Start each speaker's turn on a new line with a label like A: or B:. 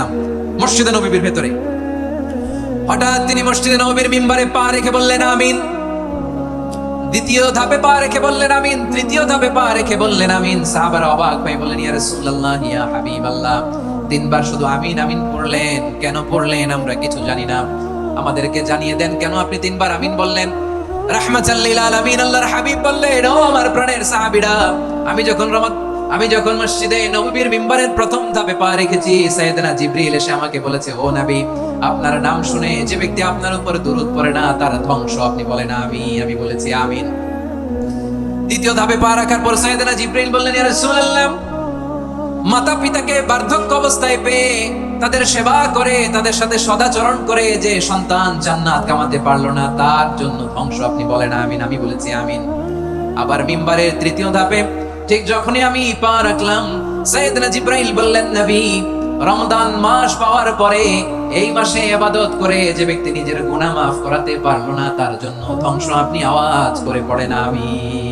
A: গেলাম মসজিদে নববীর ভেতরে। হঠাৎ তিনি মসজিদে নববীর মিম্বারে পা রেখে বললেন আমিন। দ্বিতীয় ধাপে পা রেখে বললেন আমিন। তৃতীয় ধাপে পা রেখে বললেন আমিন। সাহাবারা অবাক হয়ে বললেন, ইয়া রাসূলুল্লাহ, ইয়া হাবিবাল্লাহ, তিনবার শুধু আমিন আমিন পড়লেন, কেন পড়লেন আমরা কিছু জানি না, আমাদেরকে জানিয়ে দেন কেন আপনি তিনবার আমিন বললেন। রাহমাতাল লিল আলামিন আল্লাহর হাবিব বললেন, ও আমার প্রাণের সাহাবীরা, আমি যখন মসজিদে নববীর মিম্বারের প্রথম ধাপে পা রেখেছি, সাইয়েদনা জিবরিল এসে আমাকে বলেছে, ও নবী, আপনার নাম শুনে যে ব্যক্তি আপনার উপর দুরূদ পড়ে না তার ধ্বংস, আপনি বলেন আমিন। আমি বলেছি আমিন। দ্বিতীয় ধাপে পা রাখার পর সাইয়েদনা জিবরিল বললেন, ইয়া রাসূলুল্লাহ, মাতা পিতাকে বার্ধক্য অবস্থায় পেয়ে তাদের সেবা করে, তাদের সাথে সদাচরণ করে যে সন্তান জান্নাত কামাতে পারলো না, তার জন্য ধ্বংস, আপনি বলেন আমিন। আমি বলেছি আমিন। আবার মিম্বারের তৃতীয় ধাপে ঠিক যখনই আমি পা রাখলাম, সাইয়েদনা জিবরাইল বললেন, নবী, রমজান মাস পাওয়ার পরে এই মাসে ইবাদত করে যে ব্যক্তি নিজের গুনাহ মাফ করাতে পারলো না, তার জন্য ধ্বংস, আপনি আওয়াজ করে পড়েন আমিন।